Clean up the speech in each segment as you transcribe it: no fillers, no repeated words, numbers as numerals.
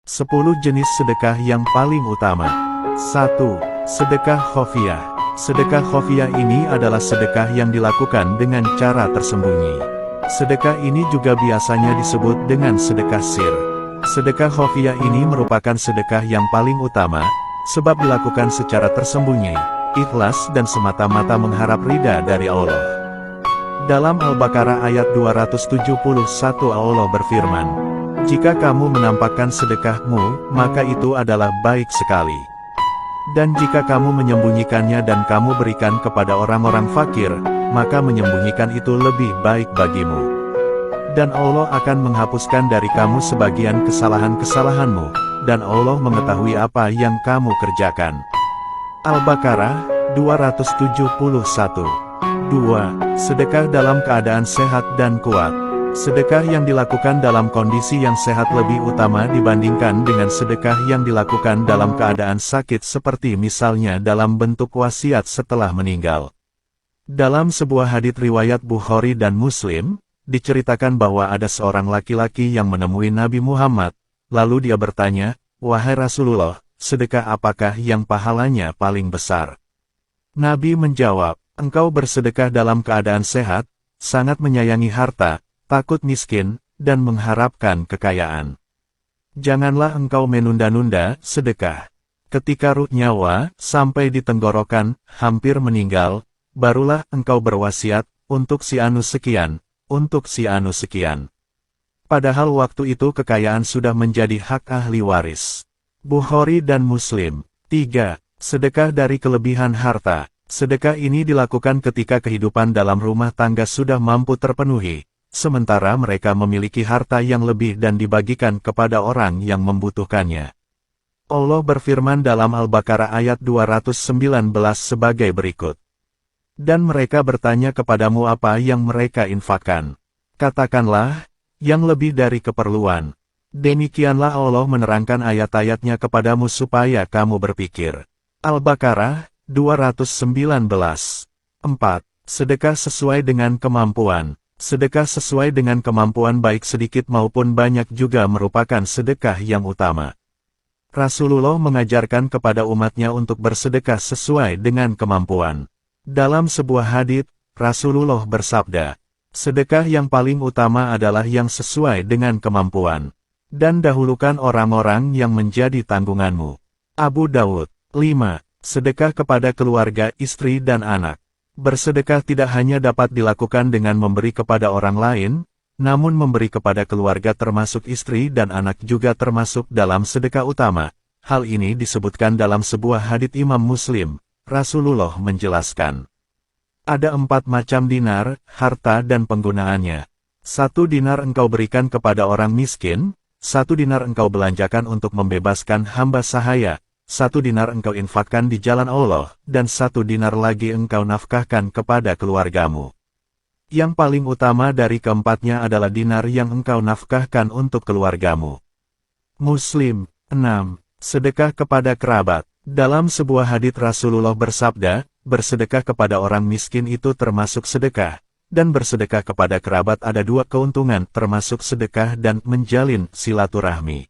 10 jenis sedekah yang paling utama. 1. Sedekah khofiyah. Sedekah khofiyah ini adalah sedekah yang dilakukan dengan cara tersembunyi. Sedekah ini juga biasanya disebut dengan sedekah sir. Sedekah khofiyah ini merupakan sedekah yang paling utama, sebab dilakukan secara tersembunyi, ikhlas dan semata-mata mengharap ridha dari Allah. Dalam Al-Baqarah ayat 271 Allah berfirman, "Jika kamu menampakkan sedekahmu, maka itu adalah baik sekali. Dan jika kamu menyembunyikannya dan kamu berikan kepada orang-orang fakir, maka menyembunyikan itu lebih baik bagimu. Dan Allah akan menghapuskan dari kamu sebagian kesalahan-kesalahanmu, dan Allah mengetahui apa yang kamu kerjakan." Al-Baqarah 271. 2. Sedekah dalam keadaan sehat dan kuat. Sedekah yang dilakukan dalam kondisi yang sehat lebih utama dibandingkan dengan sedekah yang dilakukan dalam keadaan sakit seperti misalnya dalam bentuk wasiat setelah meninggal. Dalam sebuah hadits riwayat Bukhari dan Muslim, diceritakan bahwa ada seorang laki-laki yang menemui Nabi Muhammad, lalu dia bertanya, "Wahai Rasulullah, sedekah apakah yang pahalanya paling besar?" Nabi menjawab, "Engkau bersedekah dalam keadaan sehat, sangat menyayangi harta, takut miskin, dan mengharapkan kekayaan. Janganlah engkau menunda-nunda sedekah. Ketika ruh nyawa sampai di tenggorokan, hampir meninggal, barulah engkau berwasiat, untuk si anu sekian, untuk si anu sekian. Padahal waktu itu kekayaan sudah menjadi hak ahli waris." Bukhari dan Muslim. 3. Sedekah dari kelebihan harta. Sedekah ini dilakukan ketika kehidupan dalam rumah tangga sudah mampu terpenuhi, sementara mereka memiliki harta yang lebih dan dibagikan kepada orang yang membutuhkannya. Allah berfirman dalam Al-Baqarah ayat 219 sebagai berikut. "Dan mereka bertanya kepadamu apa yang mereka infakkan. Katakanlah, yang lebih dari keperluan. Demikianlah Allah menerangkan ayat-ayatnya kepadamu supaya kamu berpikir." Al-Baqarah 219. 4. Sedekah sesuai dengan kemampuan. Sedekah sesuai dengan kemampuan baik sedikit maupun banyak juga merupakan sedekah yang utama. Rasulullah mengajarkan kepada umatnya untuk bersedekah sesuai dengan kemampuan. Dalam sebuah hadits, Rasulullah bersabda, "Sedekah yang paling utama adalah yang sesuai dengan kemampuan. Dan dahulukan orang-orang yang menjadi tanggunganmu." Abu Dawud. 5. Sedekah kepada keluarga, istri dan anak. Bersedekah tidak hanya dapat dilakukan dengan memberi kepada orang lain, namun memberi kepada keluarga termasuk istri dan anak juga termasuk dalam sedekah utama. Hal ini disebutkan dalam sebuah hadits Imam Muslim. Rasulullah menjelaskan, ada 4 macam dinar, harta dan penggunaannya. 1 dinar engkau berikan kepada orang miskin, 1 dinar engkau belanjakan untuk membebaskan hamba sahaya, 1 dinar engkau infakkan di jalan Allah, dan 1 dinar lagi engkau nafkahkan kepada keluargamu. Yang paling utama dari keempatnya adalah dinar yang engkau nafkahkan untuk keluargamu. Muslim. 6. Sedekah kepada kerabat. Dalam sebuah hadits Rasulullah bersabda, bersedekah kepada orang miskin itu termasuk sedekah, dan bersedekah kepada kerabat ada 2 keuntungan termasuk sedekah dan menjalin silaturahmi.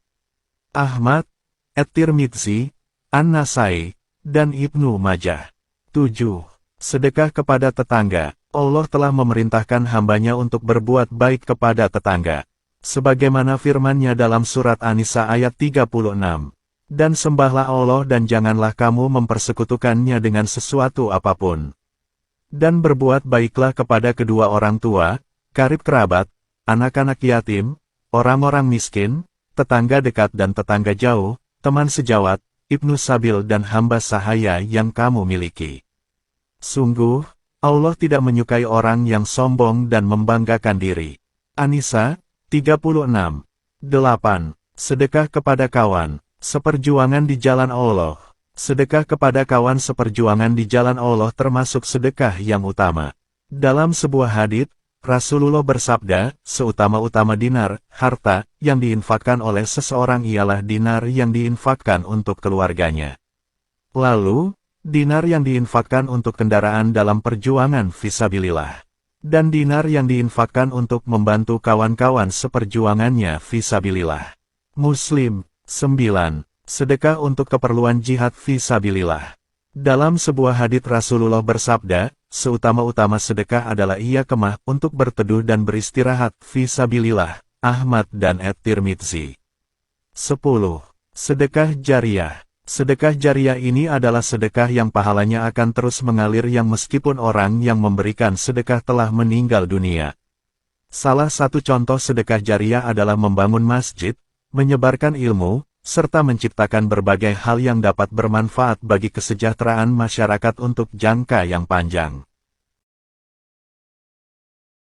Ahmad, At-Tirmidzi, An-Nasai, dan Ibnu Majah. 7. Sedekah kepada tetangga. Allah telah memerintahkan hambanya untuk berbuat baik kepada tetangga. Sebagaimana firman-Nya dalam surat An-Nisa ayat 36. Dan sembahlah Allah dan janganlah kamu mempersekutukannya dengan sesuatu apapun. Dan berbuat baiklah kepada kedua orang tua, karib kerabat, anak-anak yatim, orang-orang miskin, tetangga dekat dan tetangga jauh, teman sejawat, Ibnu Sabil dan hamba sahaya yang kamu miliki. Sungguh, Allah tidak menyukai orang yang sombong dan membanggakan diri. An-Nisa 36. 8. Sedekah kepada kawan, seperjuangan di jalan Allah. Sedekah kepada kawan seperjuangan di jalan Allah termasuk sedekah yang utama. Dalam sebuah hadits, Rasulullah bersabda, seutama-utama dinar, harta, yang diinfakkan oleh seseorang ialah dinar yang diinfakkan untuk keluarganya. Lalu, dinar yang diinfakkan untuk kendaraan dalam perjuangan fisabilillah. Dan dinar yang diinfakkan untuk membantu kawan-kawan seperjuangannya fisabilillah. Muslim. 9. Sedekah untuk keperluan jihad fisabilillah. Dalam sebuah hadits Rasulullah bersabda, seutama-utama sedekah adalah ia kemah untuk berteduh dan beristirahat fisabilillah. Ahmad dan At-Tirmidzi. 10. Sedekah jariyah. Sedekah jariyah ini adalah sedekah yang pahalanya akan terus mengalir yang meskipun orang yang memberikan sedekah telah meninggal dunia. Salah satu contoh sedekah jariyah adalah membangun masjid, menyebarkan ilmu, serta menciptakan berbagai hal yang dapat bermanfaat bagi kesejahteraan masyarakat untuk jangka yang panjang.